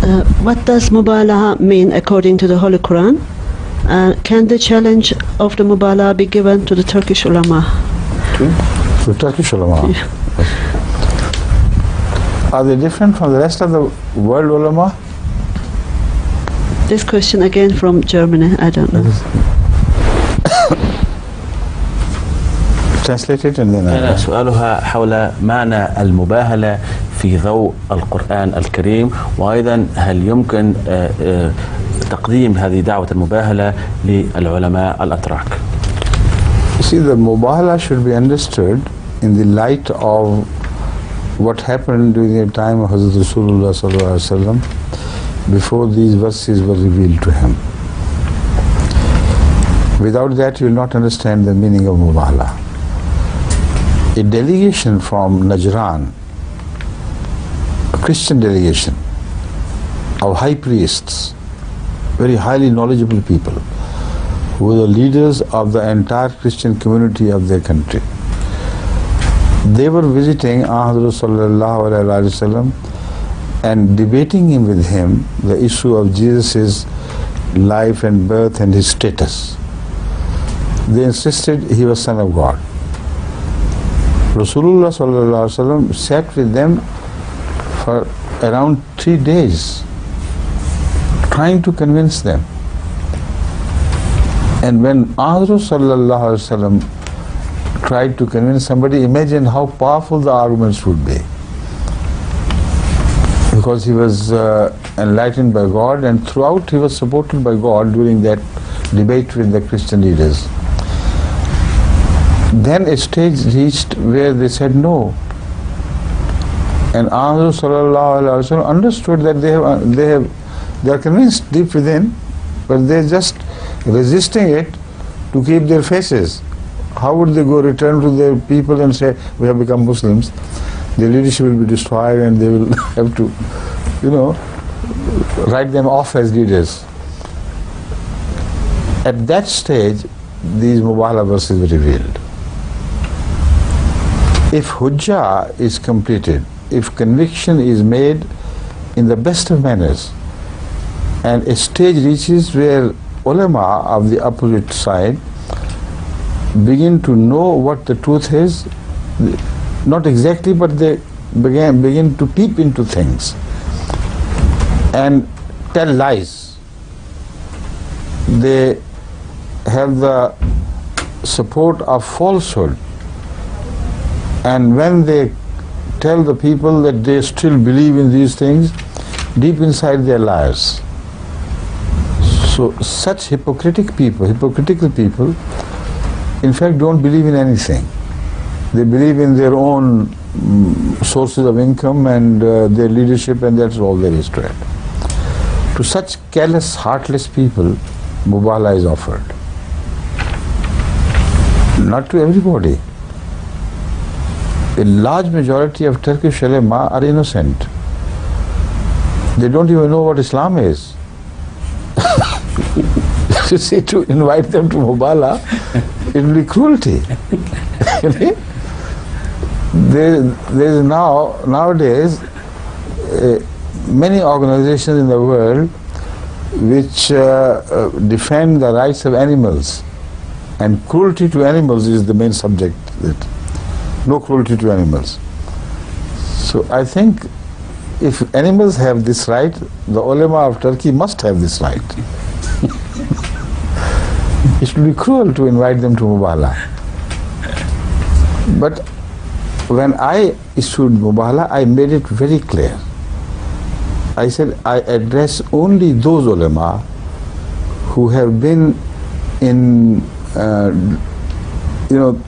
What does Mubahla mean according to the Holy Quran? Can the challenge of the Mubahla be given to the Turkish ulama? To Turkish ulama? Yeah. Are they different from the rest of the world ulama? This question again from Germany, I don't know. Translate it and then سؤالها حول معنى المباهلة في ضوء القرآن الكريم، وأيضا هل يمكن تقديم هذه دعوة المباهلة للعلماء الأتراك؟ See, the Mubahla should be understood in the light of what happened during the time of Hazrat Rasulullah sallallahu alaihi wasallam before these verses were revealed to him. Without that you will not understand the meaning of Mubahla. A delegation from Najran, a Christian delegation of high priests, very highly knowledgeable people, who were the leaders of the entire Christian community of their country. They were visiting Hazrat sallallahu alaihi wasallam and debating with him the issue of Jesus' life and birth and his status. They insisted he was Son of God. Rasulullah sallallahu alaihi wasallam sat with them for around 3 days, trying to convince them. And when Hazrat sallallahu alaihi wasallam tried to convince somebody, imagine how powerful the arguments would be. Because he was enlightened by God, and throughout he was supported by God during that debate with the Christian leaders. Then a stage reached where they said no. And Hazrat sallallahu alaihi wasallam understood that they are convinced deep within, but they are just resisting it to keep their faces. How would they go return to their people and say, we have become Muslims? Their leadership will be destroyed and they will have to, write them off as leaders. At that stage, these Mubahla verses were revealed. If hujjah is completed, if conviction is made in the best of manners, and a stage reaches where ulama of the opposite side begin to know what the truth is, not exactly, but they begin to peep into things and tell lies. They have the support of falsehood, and when they tell the people that they still believe in these things, deep inside they are liars. So such hypocritical people, in fact, don't believe in anything. They believe in their own sources of income and their leadership, and that's all there is to it. To such careless, heartless people, Mubahla is offered. Not to everybody. A large majority of Turkish ulama are innocent. They don't even know what Islam is. You see, to invite them to Mubahla, it will be cruelty. There is nowadays many organizations in the world which defend the rights of animals, and cruelty to animals is the main subject. No cruelty to animals. So I think if animals have this right, the ulama of Turkey must have this right. It will be cruel to invite them to Mubahla. But when I issued Mubahla, I made it very clear. I said I address only those ulama who have been in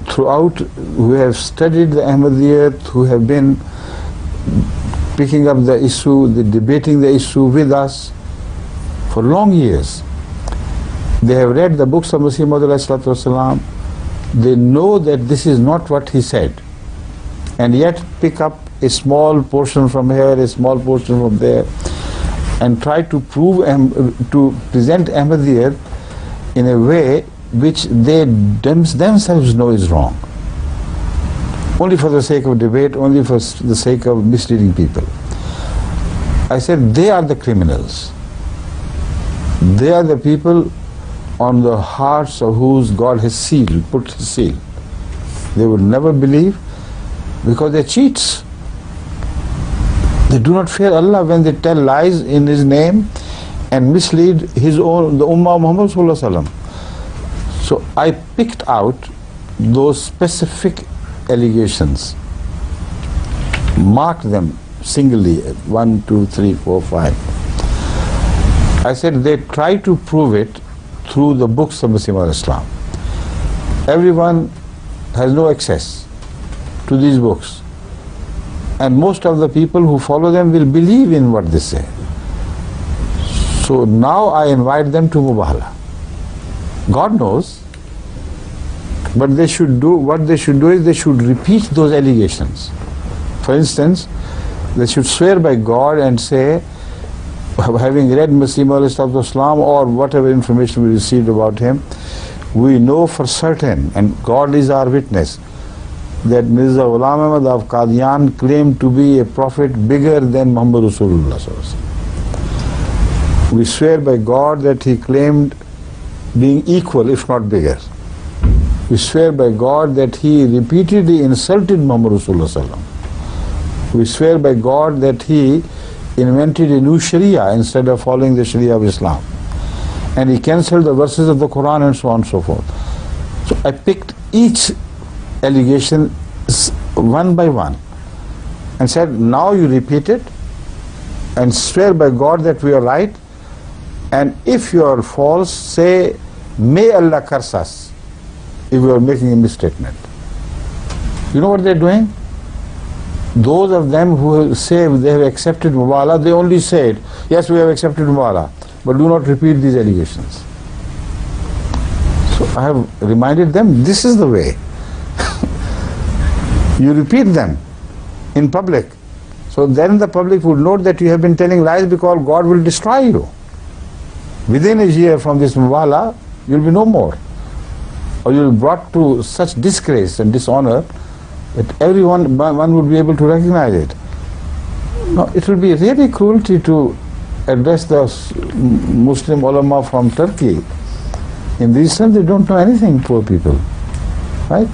throughout, who have studied the Ahmadiyyah, who have been picking up the issue, debating the issue with us for long years. They have read the books of Masih Maud. They know that this is not what he said, and yet pick up a small portion from here, a small portion from there, and try to prove to present Ahmadiyyah in a way which they themselves know is wrong, only for the sake of debate, only for the sake of misleading people. I said, they are the criminals. They are the people on the hearts of whose God has sealed, put his seal. They would never believe because they're cheats. They do not fear Allah when they tell lies in His name and mislead His own, the Ummah of Muhammad Sallallahu Alaihi Wasallam. So I picked out those specific allegations, marked them singly, 1, 2, 3, 4, 5. I said they try to prove it through the books of Muslim Islam. Everyone has no access to these books, and most of the people who follow them will believe in what they say. So now I invite them to Mubahla. God knows, but they should do what they should do is they should repeat those allegations. For instance, they should swear by God and say, having read Muslim Islam or whatever information we received about him, we know for certain, and God is our witness, that Mirza غلام of Qadian claimed to be a prophet bigger than Muhammad Rasulullah. We swear by God that he claimed being equal, if not bigger. We swear by God that he repeatedly insulted Muhammad Rasulullah. We swear by God that he invented a new Sharia instead of following the Sharia of Islam. And he cancelled the verses of the Quran and so on and so forth. So I picked each allegation one by one and said, now you repeat it and swear by God that we are right, and if you are false, say, may Allah curse us if we are making a misstatement. You know what they are doing? Those of them who say they have accepted Mubahla, they only say it, yes, we have accepted Mubahla, but do not repeat these allegations. So I have reminded them, this is the way. You repeat them in public. So then the public would know that you have been telling lies, because God will destroy you. Within a year from this Mubahla, you will be no more. Or you will be brought to such disgrace and dishonor that one would be able to recognize it. No, it will be really cruelty to address the Muslim ulama from Turkey. In these terms, they don't know anything, poor people. Right?